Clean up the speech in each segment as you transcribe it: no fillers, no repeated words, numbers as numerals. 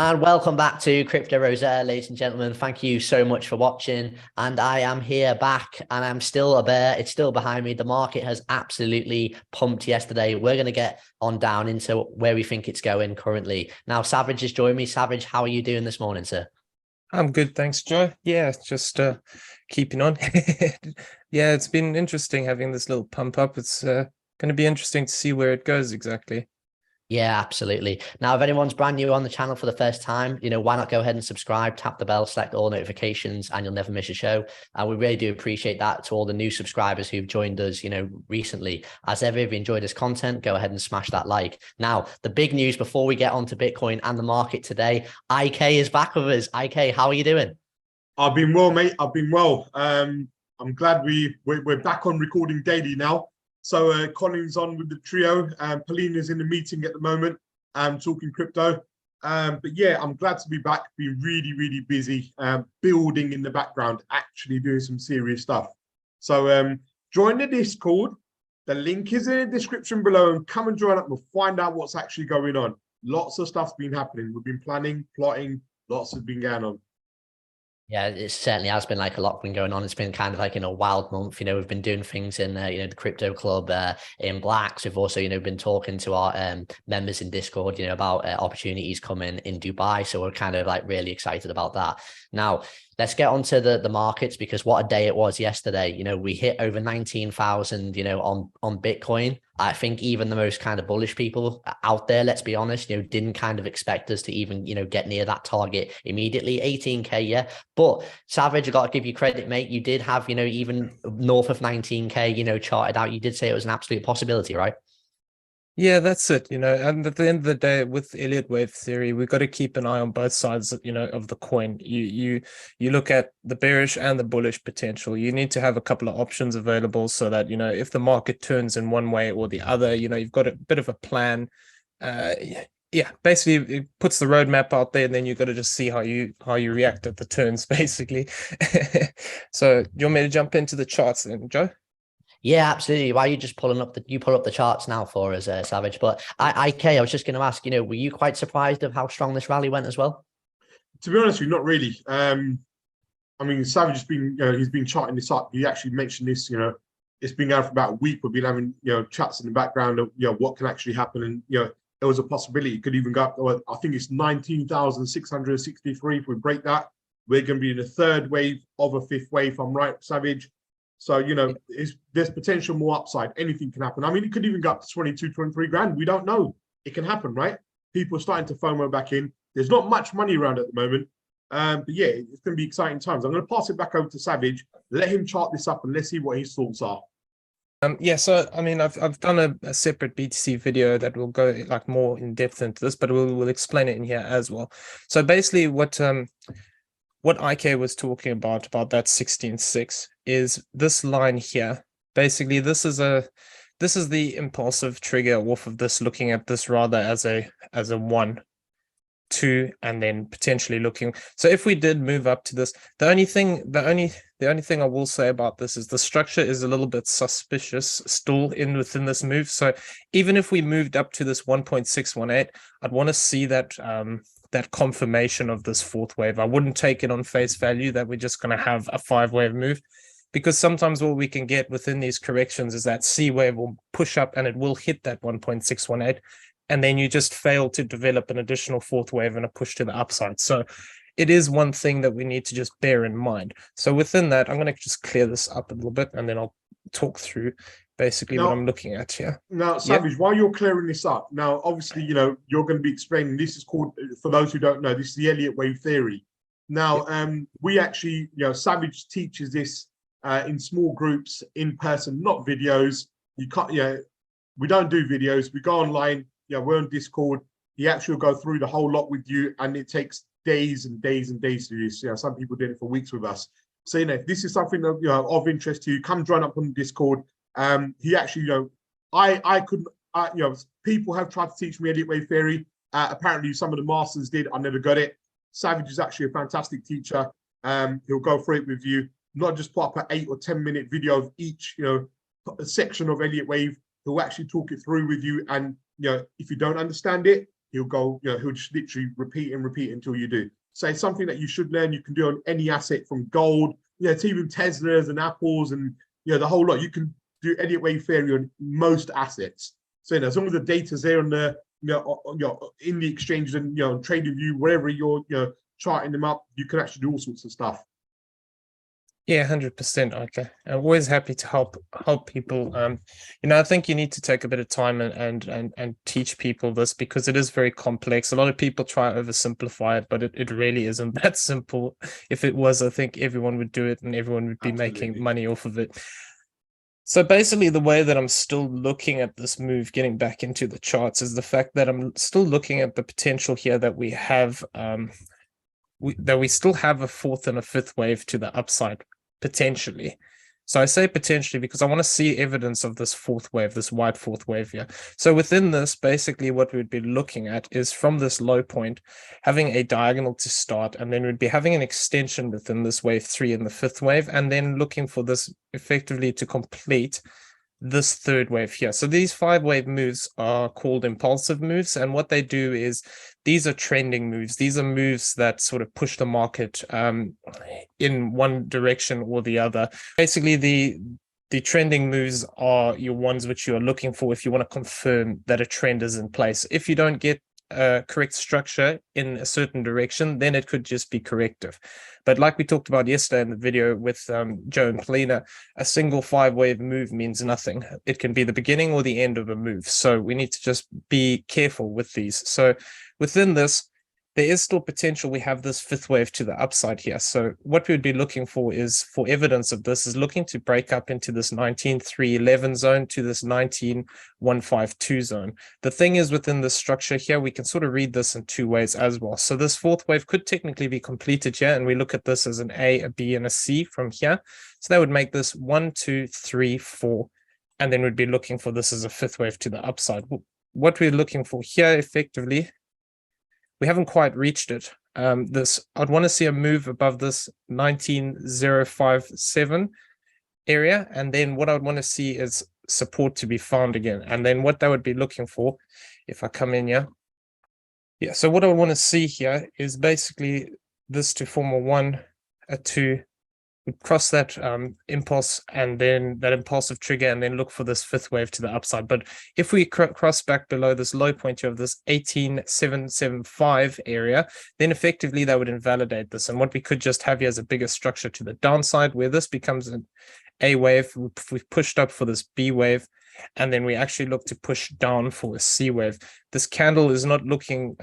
And welcome back to Crypto Rosetta, ladies and gentlemen. Thank you so much for watching. And I am here back and I'm still a bear. It's still behind me. The market has absolutely pumped yesterday. We're going to get on down into where we think it's going currently. Now, Savage has joined me. Savage, how are you doing this morning, sir? I'm good, thanks, Joe. Yeah, just keeping on. Yeah, it's been interesting having this little pump up. It's going to be interesting to see where it goes exactly. Yeah, absolutely. Now, if anyone's brand new on the channel for the first time, why not go ahead and subscribe, tap the bell, select all notifications, and you'll never miss a show. And we really do appreciate that to all the new subscribers who've joined us, recently. As ever, if you enjoyed this content, go ahead and smash that like. Now, the big news before we get on to Bitcoin and the market today, IK is back with us. IK, how are you doing? I've been well, mate. I've been well. I'm glad we're back on recording daily now. So Colin's on with the trio. Polina's in the meeting at the moment, talking crypto. But yeah, I'm glad to be back. Been really, really busy, building in the background, actually doing some serious stuff. So join the Discord. The link is in the description below, and come and join up. We'll find out what's actually going on. Lots of stuff's been happening. We've been planning, plotting. Lots has been going on. Yeah, it certainly has been like a lot been going on. It's been kind of like, a wild month. We've been doing things in, the crypto club in Blacks. We've also, been talking to our members in Discord, about opportunities coming in Dubai. So we're kind of like really excited about that. Now, let's get on to the markets, because what a day it was yesterday. We hit over 19,000, on Bitcoin. I think even the most kind of bullish people out there, let's be honest, didn't kind of expect us to even, get near that target immediately. 18K, yeah. But Savage, I got to give you credit, mate. You did have, even north of 19K, charted out. You did say it was an absolute possibility, right? Yeah, that's it. And at the end of the day, with Elliott wave theory, we've got to keep an eye on both sides, of the coin. You look at the bearish and the bullish potential. You need to have a couple of options available so that, if the market turns in one way or the other, you've got a bit of a plan. Yeah, basically it puts the roadmap out there, and then you've got to just see how you react at the turns, basically. So you want me to jump into the charts then, Joe? Yeah, absolutely. Why are you just pull up the charts now for us, Savage? But I was just going to ask, were you quite surprised of how strong this rally went as well? To be honest with you, not really. I mean, Savage has been, he's been charting this up. He actually mentioned this, it's been going for about a week. We've been having, chats in the background of, what can actually happen. And, there was a possibility it could even go up. I think it's 19,663. If we break that, we're going to be in a third wave of a fifth wave. I'm right, Savage. So, there's potential more upside. Anything can happen. I mean, it could even go up to 22, 23 grand. We don't know. It can happen, right? People are starting to FOMO back in. There's not much money around at the moment. But yeah, it's going to be exciting times. I'm going to pass it back over to Savage, let him chart this up, and let's see what his thoughts are. Yeah, so I mean, I've done a separate BTC video that will go like more in depth into this, but we'll explain it in here as well. So basically, what IK was talking about that 16.6 is this line here. Basically, this is the impulsive trigger off of this, looking at this rather as a 1, 2, and then potentially looking. So if we did move up to this, the only thing I will say about this is the structure is a little bit suspicious still within this move. So even if we moved up to this 1.618, I'd want to see that that confirmation of this fourth wave. I wouldn't take it on face value that we're just going to have a 5-wave move, because sometimes what we can get within these corrections is that C wave will push up and it will hit that 1.618, and then you just fail to develop an additional fourth wave and a push to the upside. So it is one thing that we need to just bear in mind. So within that, I'm going to just clear this up a little bit, and then I'll talk through basically what I'm looking at here. Now, Savage, while you're clearing this up, now, obviously, you're going to be explaining, this is called, for those who don't know, this is the Elliott wave theory. Now, we actually, Savage teaches this in small groups, in person, not videos. You can't, we don't do videos. We go online. We're on Discord. He actually will go through the whole lot with you, and it takes days and days and days to do this. Some people did it for weeks with us. So, if this is something that, of interest to you, come join up on Discord. He actually, I couldn't, people have tried to teach me Elliott wave theory. Apparently some of the masters did. I never got it. Savage is actually a fantastic teacher. He'll go through it with you, not just put up an 8 or 10 minute video of each, a section of Elliott wave. He'll actually talk it through with you. And, if you don't understand it, he'll go, he'll just literally repeat and repeat until you do. So it's something that you should learn. You can do on any asset from gold, to even Teslas and Apples and, the whole lot. You can do elliott wave theory on most assets. So as long as the data's there on the, in the exchanges and, TradingView, wherever you're, charting them up, you can actually do all sorts of stuff. Yeah, 100%. Okay, I'm always happy to help people. I think you need to take a bit of time and teach people this, because it is very complex. A lot of people try to oversimplify it, but it really isn't that simple. If it was, I think everyone would do it and everyone would be making money off of it. So basically, the way that I'm still looking at this move, getting back into the charts, is the fact that I'm still looking at the potential here that we have, that we still have a fourth and a fifth wave to the upside, potentially. So I say potentially because I want to see evidence of this fourth wave, this white fourth wave here. So within this, basically what we'd be looking at is from this low point, having a diagonal to start, and then we'd be having an extension within this wave 3 and the fifth wave, and then looking for this effectively to complete this third wave here. So these 5-wave moves are called impulsive moves, and what they do is these are trending moves. These are moves that sort of push the market in one direction or the other. Basically, the trending moves are your ones which you are looking for if you want to confirm that a trend is in place. If you don't get correct structure in a certain direction, then it could just be corrective. But like we talked about yesterday in the video with Joe and Polina, a single 5-wave move means nothing. It can be the beginning or the end of a move. So we need to just be careful with these. So within this, there is still potential. We have this fifth wave to the upside here. So what we would be looking for is, for evidence of this, is looking to break up into this 19,311 zone to this 19,152 zone. The thing is, within this structure here, we can sort of read this in two ways as well. So this fourth wave could technically be completed here, and we look at this as an A, a B, and a C from here. So that would make this 1, 2, 3, 4, and then we'd be looking for this as a fifth wave to the upside. What we're looking for here, effectively, we haven't quite reached it. I'd want to see a move above this 19,057 area, and then what I would want to see is support to be found again. And then what they would be looking for, if I come in here, so what I want to see here is basically this to form a 1, a 2, cross that impulse, and then that impulsive trigger, and then look for this fifth wave to the upside. But if we cross back below this low point of this 18,775 area, then effectively that would invalidate this. And what we could just have here is a bigger structure to the downside, where this becomes an A wave. We've pushed up for this B wave, and then we actually look to push down for a C wave. This candle is not looking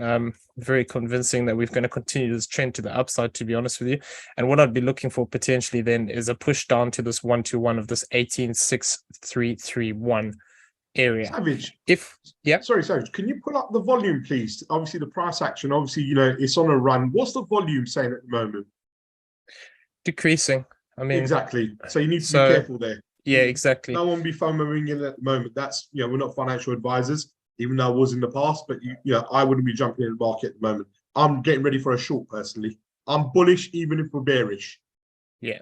very convincing that we're going to continue this trend to the upside, to be honest with you. And what I'd be looking for potentially then is a push down to this 121 of this 18,631 area. Savage. Sorry, Savage, can you pull up the volume, please? Obviously, the price action, obviously, it's on a run. What's the volume saying at the moment? Decreasing. I mean, exactly. So you need to be careful there. Yeah, exactly. No one be FOMOing in at the moment. That's, we're not financial advisors, even though I was in the past, but I wouldn't be jumping in the market at the moment. I'm getting ready for a short personally. I'm bullish, even if we're bearish. Yeah.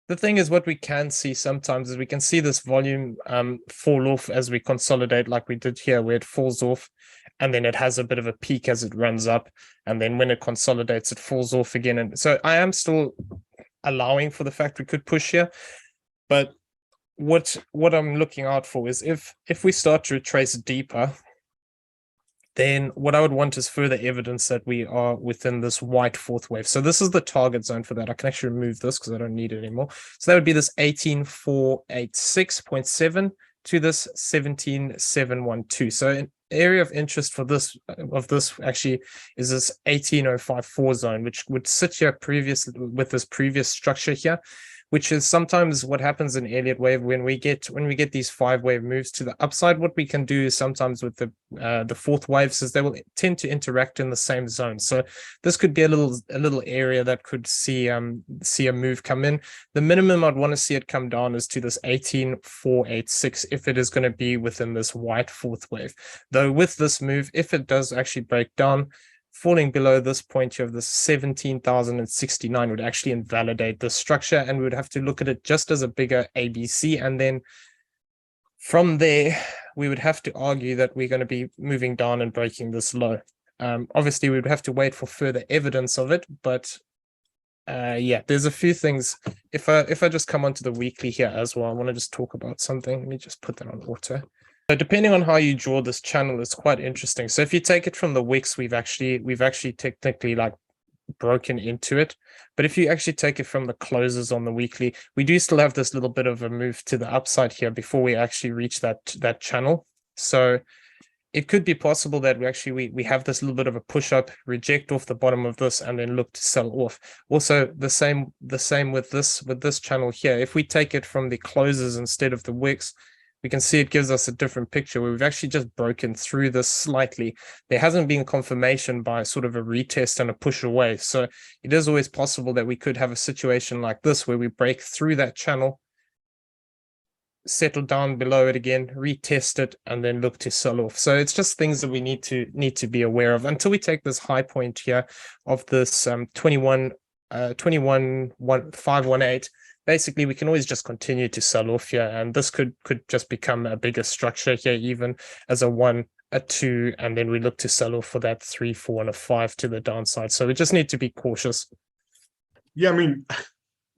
The thing is, what we can see sometimes is we can see this volume fall off as we consolidate, like we did here, where it falls off and then it has a bit of a peak as it runs up. And then when it consolidates, it falls off again. And so I am still allowing for the fact we could push here. But what I'm looking out for is if we start to retrace deeper, then what I would want is further evidence that we are within this white fourth wave. So this is the target zone for that. I can actually remove this because I don't need it anymore. So that would be this 18,486.7 to this 17,712. So an area of interest for this actually is this 18,054 zone, which would sit here with this previous structure here, which is sometimes what happens in Elliott wave when we get these 5-wave moves to the upside. What we can do is sometimes with the fourth waves is they will tend to interact in the same zone. So this could be a little area that could see a move come in. The minimum I'd want to see it come down is to this 18,486 if it is going to be within this white fourth wave. Though with this move, if it does actually break down, falling below this point here of the 17,069 would actually invalidate the structure, and we would have to look at it just as a bigger ABC, and then From there, we would have to argue that we're going to be moving down and breaking this low. Obviously, we would have to wait for further evidence of it, but yeah, there's a few things. If I just come onto the weekly here as well, I want to just talk about something. Let me just put that on auto. So depending on how you draw this channel, it's quite interesting. So if you take it from the wicks, we've actually technically like broken into it. But if you actually take it from the closes on the weekly, we do still have this little bit of a move to the upside here before we actually reach that channel. So it could be possible that we have this little bit of a push up, reject off the bottom of this, and then look to sell off. Also, the same with this channel here. If we take it from the closes instead of the wicks, we can see it gives us a different picture where we've actually just broken through this slightly. There hasn't been confirmation by sort of a retest and a push away. So it is always possible that we could have a situation like this where we break through that channel, settle down below it again, retest it, and then look to sell off. So it's just things that we need to be aware of until we take this high point here of this 21,518. Basically, we can always just continue to sell off here, and this could just become a bigger structure here, even as a 1, a 2, and then we look to sell off for that 3, 4, and a 5 to the downside. So we just need to be cautious. Yeah, I mean,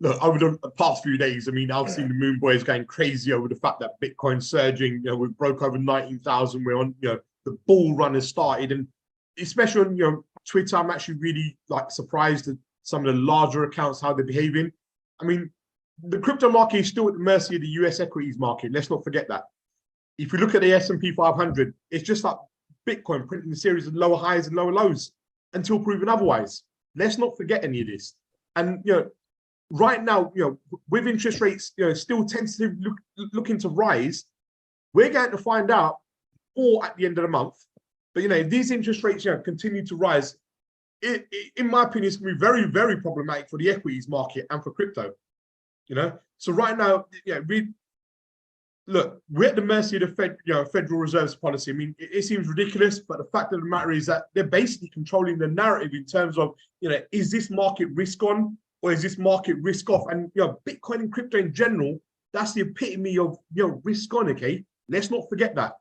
look, over the past few days, I mean, I've seen the Moon Boys going crazy over the fact that Bitcoin's surging. You know, we broke over 19,000. We're on, you know, the bull run has started, and especially on, you know, Twitter, I'm actually really like surprised at some of the larger accounts how they're behaving. I mean, the crypto market is still at the mercy of the US equities market. Let's not forget that. If you look at the S&P 500, it's just like Bitcoin printing a series of lower highs and lower lows until proven otherwise. Let's not forget any of this. And, you know, right now, you know, with interest rates, you know, still tentatively looking to rise, we're going to find out more at the end of the month. But, you know, if these interest rates, you know, continue to rise, in my opinion, it's going to be very, very problematic for the equities market and for crypto. You know, so right now, yeah, we're at the mercy of the Federal Reserve's policy. I mean, it seems ridiculous, but the fact of the matter is that they're basically controlling the narrative in terms of, you know, is this market risk on or is this market risk off? And, you know, Bitcoin and crypto in general, that's the epitome of, you know, risk on. Okay, let's not forget that.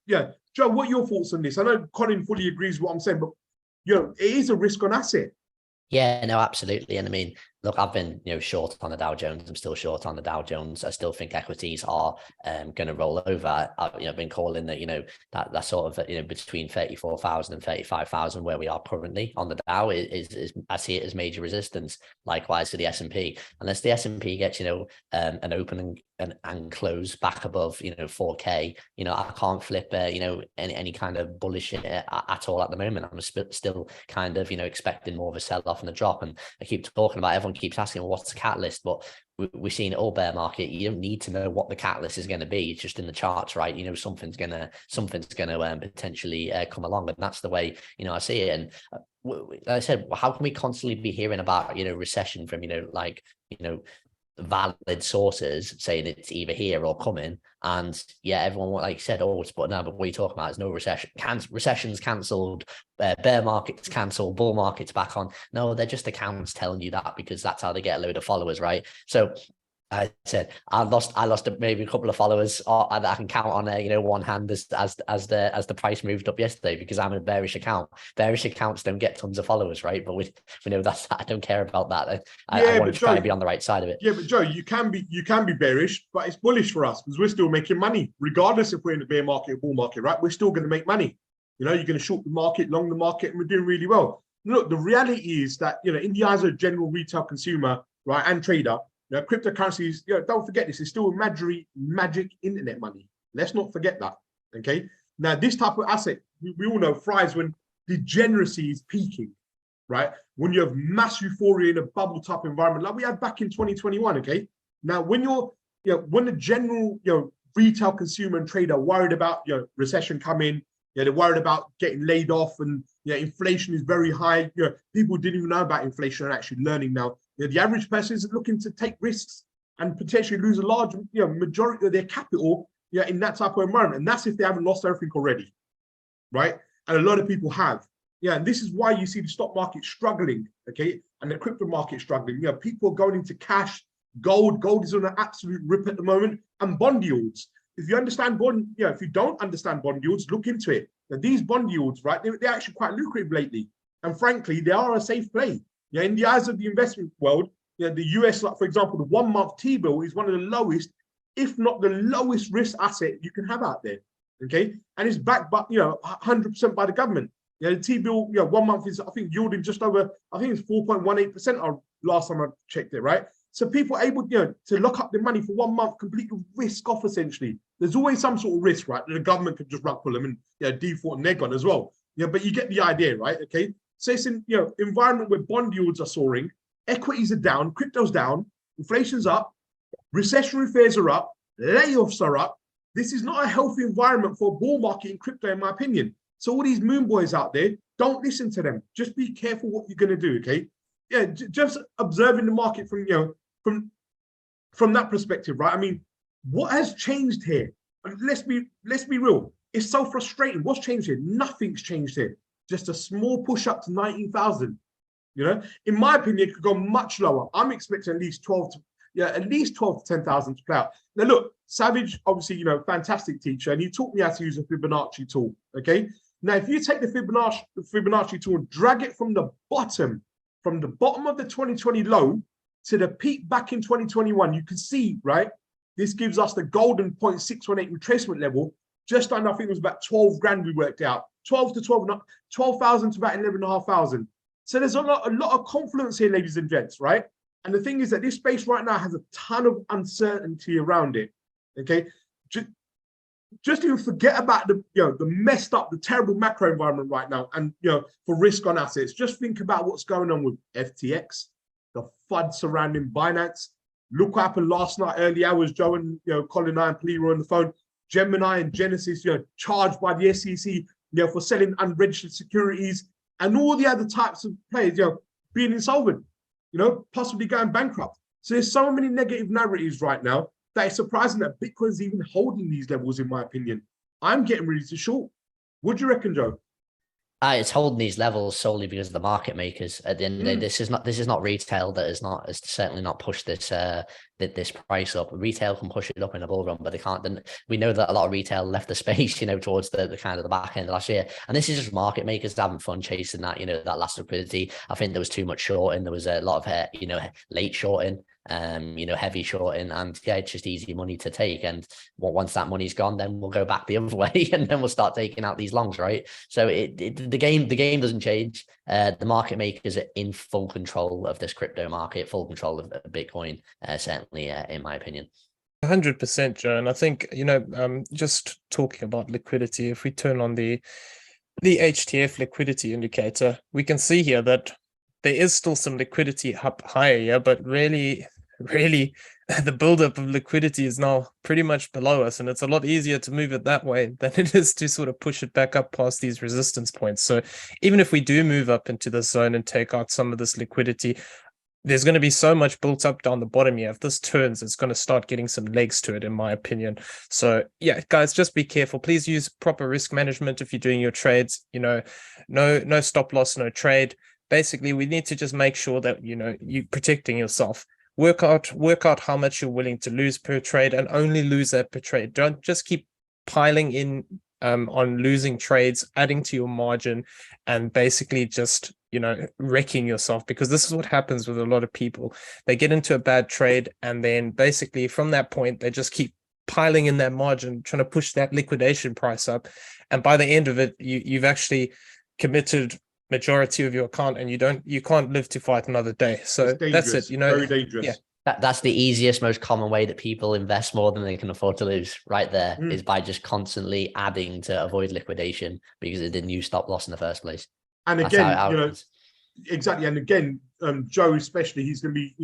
Yeah, Joe, what are your thoughts on this? I know Colin fully agrees with what I'm saying, but, you know, it is a risk on asset. Yeah, no, absolutely. And I mean, look, I've been, you know, short on the Dow Jones. I'm still short on the Dow Jones. I still think equities are going to roll over. I've, you know, been calling that, you know, that sort of, you know, between 34,000 and 35,000 where we are currently on the Dow is I see it as major resistance. Likewise to the S&P, unless the S&P gets, you know, an open and close back above, you know, 4K, you know, I can't flip, you know, any kind of bullish at all at the moment. I'm still kind of, you know, expecting more of a sell-off and a drop. And I keep talking about, everyone keeps asking, well, what's the catalyst? But we've seen it all bear market. You don't need to know what the catalyst is going to be. It's just in the charts, right? You know, something's gonna potentially come along, and that's the way, you know, I see it. And like I said, how can we constantly be hearing about, you know, recession from, you know, like, you know, valid sources saying it's either here or coming, and yeah, everyone, like you said, oh, it's but what are you talking about? It's no recession. Recession's cancelled, bear market's cancelled, bull market's back on. No, they're just accounts telling you that because that's how they get a load of followers, right? So I said I lost maybe a couple of followers that I can count on you know, one hand as the price moved up yesterday, because I'm a bearish account. Bearish accounts don't get tons of followers, right? But we know that. I don't care about that. I want to try to be on the right side of it. Yeah, but Joe, you can be bearish, but it's bullish for us because we're still making money, regardless if we're in the bear market or bull market, right? We're still going to make money. You know, you're going to short the market, long the market, and we're doing really well. Look, the reality is that, you know, in the eyes of a general retail consumer, right, and trader, you know, cryptocurrencies, you know, don't forget this, is still magic internet money. Let's not forget that, okay? Now, this type of asset, we all know, thrives when degeneracy is peaking, right? When you have mass euphoria in a bubble type environment, like we had back in 2021, okay? Now, when you're, you know, when the general, you know, retail consumer and trader are worried about, you know, recession coming, you know, they're worried about getting laid off, and, you know, inflation is very high. You know, people didn't even know about inflation and actually learning now. You know, the average person is looking to take risks and potentially lose a large, you know, majority of their capital, you know, in that type of environment. And that's if they haven't lost everything already, right? And a lot of people have. Yeah, and this is why you see the stock market struggling, okay, and the crypto market struggling. You know, people are going into cash, gold. Gold is on an absolute rip at the moment, and bond yields. if you understand bond, if you don't understand bond yields, look into it. Now, these bond yields, right, they're actually quite lucrative lately. And frankly, they are a safe play. In the eyes of the investment world, the US, like for example, the 1 month T-bill is one of the lowest, if not the lowest risk asset you can have out there. Okay. And it's backed by, 100% by the government. The T-bill, 1 month is, I think, yielding just over, I think it's 4.18% last time I checked it, right? So people are able, to lock up their money for 1 month, completely risk off, essentially. There's always some sort of risk, right? The government could just rug pull them and default and they're gone as well. But you get the idea, right? Okay. So it's in, environment where bond yields are soaring, equities are down, crypto's down, inflation's up, recessionary fears are up, layoffs are up. This is not a healthy environment for a bull market in crypto, in my opinion. So all these moon boys out there, don't listen to them. Just be careful what you're going to do, okay? Just observing the market from that perspective, right? I mean, what has changed here? Let's be real. It's so frustrating. What's changed here? Nothing's changed here. Just a small push up to 19,000. In my opinion, it could go much lower. I'm expecting at least 12 to 10,000 to play out. Now, look, Savage, obviously, fantastic teacher, and he taught me how to use a Fibonacci tool. Okay. Now, if you take the Fibonacci tool and drag it from the bottom of the 2020 low to the peak back in 2021, you can see, right? This gives us the golden 0.618 retracement level. Just under, I think it was about 12 grand we worked out. 12,000 to about 11,500. So there's a lot of confluence here, ladies and gents, right? And the thing is that this space right now has a ton of uncertainty around it. Okay, just even forget about the messed up, the terrible macro environment right now, and for risk on assets. Just think about what's going on with FTX, the FUD surrounding Binance. Look what happened last night, early hours. Joe and Colin and I and Plea were on the phone. Gemini and Genesis, charged by the SEC, for selling unregistered securities, and all the other types of players, being insolvent, possibly going bankrupt. So there's so many negative narratives right now that it's surprising that Bitcoin's even holding these levels, in my opinion. I'm getting ready to short. What do you reckon, Joe? It's holding these levels solely because of the market makers. At the end of the day, this is not retail that is certainly not pushed this this price up. Retail can push it up in a bull run, but they can't. Then we know that a lot of retail left the space, towards the kind of the back end of last year, and this is just market makers having fun chasing that, that last liquidity. I think there was too much shorting. There was a lot of late shorting. Heavy shorting, and it's just easy money to take. And once that money's gone, then we'll go back the other way, and then we'll start taking out these longs, right? So the game doesn't change. The market makers are in full control of this crypto market, full control of Bitcoin, certainly, in my opinion. 100%, Joe. And I think just talking about liquidity, if we turn on the HTF liquidity indicator, we can see here that there is still some liquidity up higher here, but really the buildup of liquidity is now pretty much below us, and it's a lot easier to move it that way than it is to sort of push it back up past these resistance points. So even if we do move up into this zone and take out some of this liquidity, there's going to be so much built up down the bottom here. If this turns, it's going to start getting some legs to it, in my opinion. So yeah, guys, just be careful. Please use proper risk management if you're doing your trades. No stop loss, no trade. Basically, we need to just make sure that you're protecting yourself. Work out how much you're willing to lose per trade, and only lose that per trade. Don't just keep piling in on losing trades, adding to your margin, and basically just wrecking yourself, because this is what happens with a lot of people. They get into a bad trade, and then basically from that point they just keep piling in that margin, trying to push that liquidation price up, and by the end of it, you've actually committed majority of your account, and you can't live to fight another day. So that's it. Very dangerous. Yeah. That's the easiest, most common way that people invest more than they can afford to lose, right there, is by just constantly adding to avoid liquidation because it didn't use stop loss in the first place. And again, exactly. And again, Joe especially, he's going to be,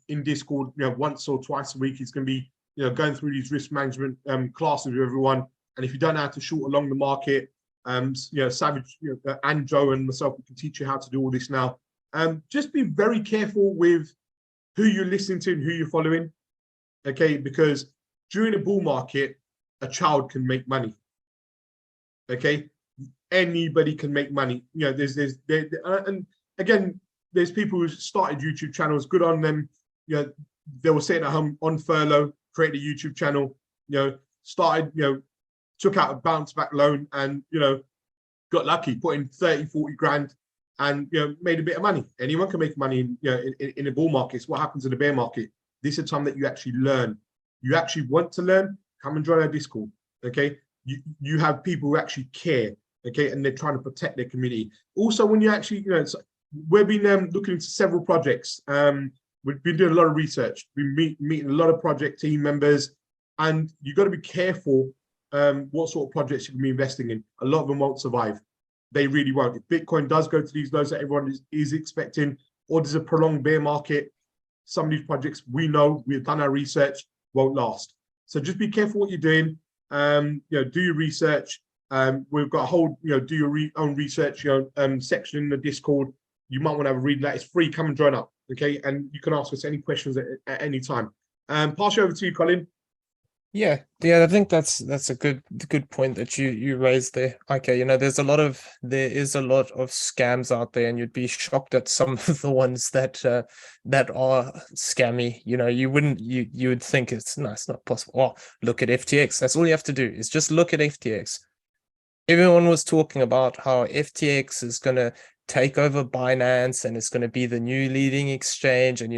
in Discord, once or twice a week. He's going to be, going through these risk management classes with everyone. And if you don't know how to short along the market, Savage and Joe and myself, we can teach you how to do all this now. Just be very careful with who you're listening to and who you're following, okay? Because during a bull market, a child can make money, okay? Anybody can make money. And again, there's people who started YouTube channels. Good on them. They were sitting at home on furlough, create a YouTube channel. started, took out a bounce back loan and, got lucky, put in 30, 40 grand and, made a bit of money. Anyone can make money in a bull market. It's what happens in a bear market. This is a time that you actually learn. You actually want to learn, come and join our Discord, okay? You have people who actually care, okay? And they're trying to protect their community. Also, when you actually, we've been looking into several projects. We've been doing a lot of research. We've been meeting a lot of project team members, and you've got to be careful what sort of projects you can be investing in. A lot of them won't survive. They really won't. If Bitcoin does go to these lows that everyone is expecting, or there's a prolonged bear market, some of these projects we know, we've done our research, won't last. So just be careful what you're doing. Do your research. We've got a whole, do your own research, section in the Discord. You might want to have a read of that. It's free. Come and join up, okay? And you can ask us any questions at any time. Pass you over to you, Colin. Yeah, I think that's a good point that you raised there. Okay, there is a lot of scams out there, and you'd be shocked at some of the ones that are scammy. You would think it's not possible. Oh, look at FTX. That's all you have to do is just look at FTX. Everyone was talking about how FTX is going to take over Binance and it's going to be the new leading exchange, and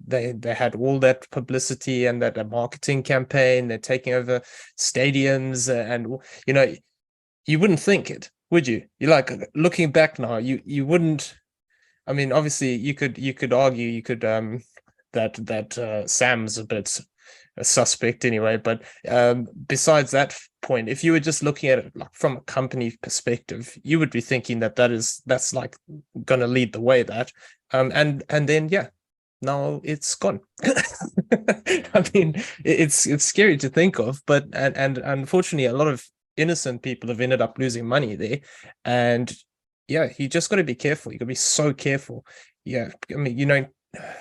they had all that publicity and that marketing campaign. They're taking over stadiums, and you wouldn't think it, would you? You like looking back now, you wouldn't. I mean, obviously you could argue that Sam's a bit a suspect anyway, but besides that point, if you were just looking at it like from a company perspective, you would be thinking that's like going to lead the way, that and then now it's gone. I mean, it's scary to think of, but and unfortunately a lot of innocent people have ended up losing money there. And you just got to be careful. You got to be so careful. I mean,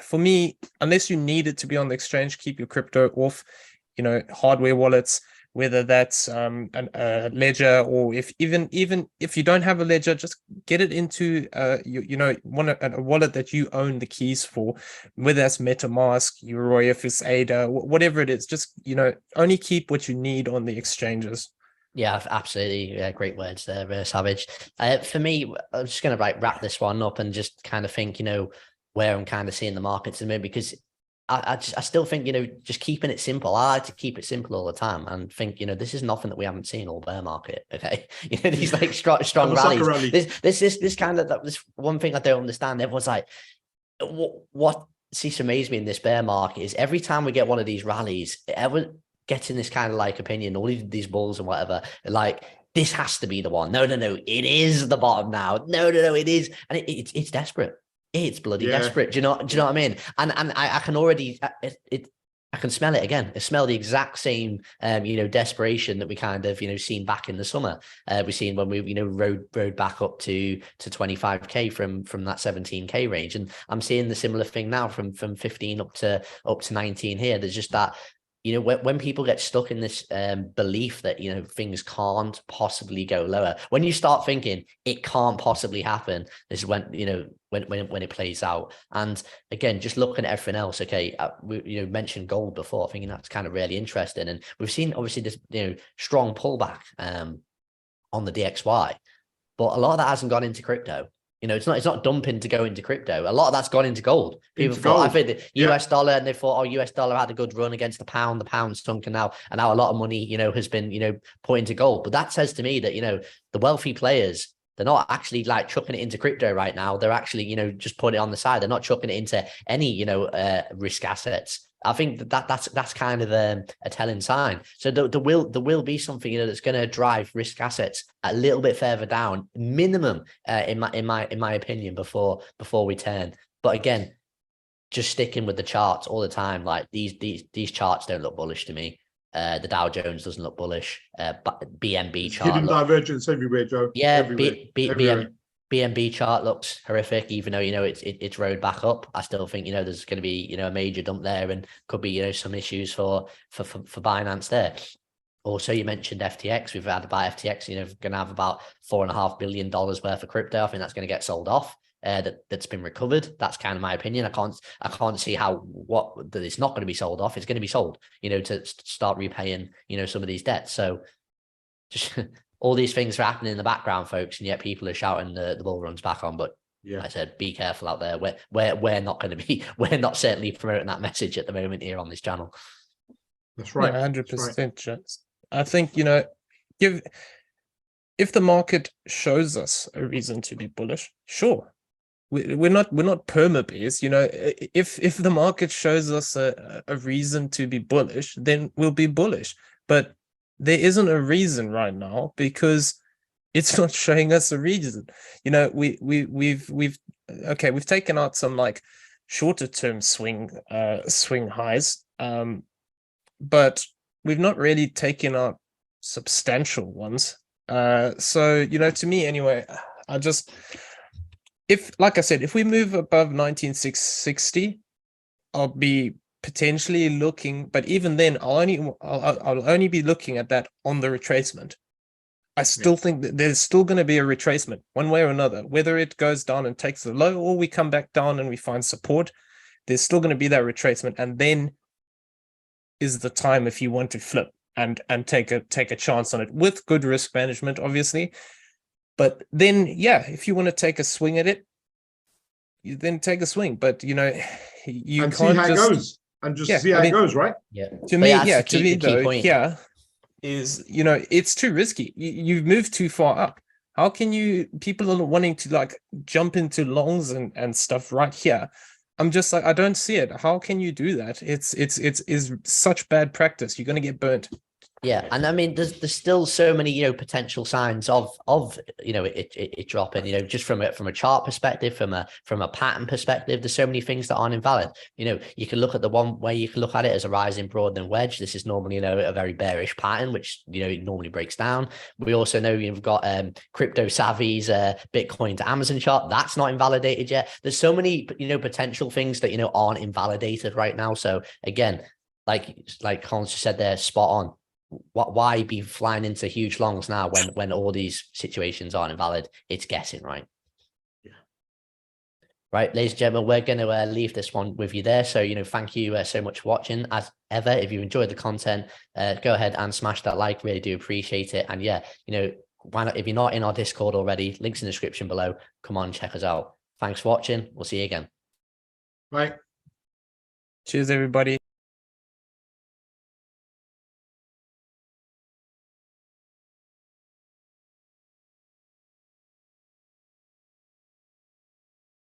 for me, unless you need it to be on the exchange, keep your crypto off, hardware wallets, whether that's a ledger, or even if you don't have a ledger, just get it into a wallet that you own the keys for, whether that's MetaMask, Euroi, if it's Ada, whatever it is. Just only keep what you need on the exchanges. Yeah, absolutely. Yeah, great words there, Savage. For me, I'm just going to wrap this one up and just kind of think, where I'm kind of seeing the markets in a minute, because I still think, just keeping it simple. I like to keep it simple all the time and think, this is nothing that we haven't seen all bear market. Okay. These like strong rallies. Rally. This kind of, this one thing I don't understand. Everyone's like, what seems to amaze me in this bear market is every time we get one of these rallies, everyone getting this kind of like opinion, all these bulls and whatever, like, this has to be the one. No, it is the bottom now. No, it is. And it's desperate. It's bloody desperate. Do you know what I mean? And I can already, I can smell it again. I smell the exact same, desperation that we kind of, seen back in the summer. We've seen when we, rode back up to 25K from that 17K range. And I'm seeing the similar thing now from 15 up to 19 here. There's just that, when people get stuck in this belief that, things can't possibly go lower, when you start thinking it can't possibly happen, this is when, when it plays out. And again, just looking at everything else, okay, we mentioned gold before, thinking that's kind of really interesting. And we've seen obviously this, strong pullback on the DXY, but a lot of that hasn't gone into crypto. It's not dumping to go into crypto. A lot of that's gone into gold. People thought, I think the US dollar, and they thought, US dollar had a good run against the pound. The pound's sunken now, and now a lot of money, has been, put into gold. But that says to me that, the wealthy players, they're not actually like chucking it into crypto right now. They're actually, just putting it on the side. They're not chucking it into any, risk assets. I think that's kind of a telling sign. So there will be something, that's going to drive risk assets a little bit further down, minimum, in my opinion, before we turn. But again, just sticking with the charts all the time, like these charts don't look bullish to me. The Dow Jones doesn't look bullish. BNB chart. Hidden divergence everywhere, Joe. Yeah, BNB chart looks horrific, even though, it's rode back up. I still think, there's going to be, a major dump there, and could be, some issues for Binance there. Also, you mentioned FTX. We've had about FTX, going to have about $4.5 billion worth of crypto. I think that's going to get sold off. that's been recovered. That's kind of my opinion. I can't see how that it's not going to be sold off. It's going to be sold, to start repaying, some of these debts. So just all these things are happening in the background, folks, and yet people are shouting the bull runs back on. But yeah, like I said, be careful out there. We're not going to be, we're not certainly promoting that message at the moment here on this channel. That's right. 100%. Right. I think, if the market shows us a reason to be bullish, sure. We're not perma bears, if the market shows us a reason to be bullish, then we'll be bullish. But there isn't a reason right now because it's not showing us a reason. We've taken out some like shorter term swing highs, but we've not really taken out substantial ones. So to me anyway, like I said, if we move above 19660, I'll be potentially looking, but even then I'll only be looking at that on the retracement. I still think that there's still going to be a retracement one way or another, whether it goes down and takes the low or we come back down and we find support. There's still going to be that retracement, and then is the time if you want to flip and take a chance on it with good risk management, obviously. But then, if you want to take a swing at it, you then take a swing. But you can't see how it goes, and just see how it goes, right? Yeah. To me, though, is it's too risky. You've moved too far up. How can people are wanting to like jump into longs and stuff right here? I'm just like, I don't see it. How can you do that? It's such bad practice. You're going to get burnt. Yeah, and I mean, there's still so many potential signs of it dropping. Just from a chart perspective, from a pattern perspective, there's so many things that aren't invalid. You can look at the one way you can look at it as a rising broad and wedge. This is normally a very bearish pattern, which it normally breaks down. We also know you've got Crypto Savvy's Bitcoin to Amazon chart. That's not invalidated yet. There's so many potential things that aren't invalidated right now. So again, like Collins just said there, spot on. Why be flying into huge longs now when all these situations aren't invalid? It's guessing, right? Yeah. Right, ladies and gentlemen, we're going to leave this one with you there. So, thank you so much for watching. As ever, if you enjoyed the content, go ahead and smash that like. Really do appreciate it. And why not? If you're not in our Discord already, links in the description below. Come on, check us out. Thanks for watching. We'll see you again. Bye. Cheers, everybody.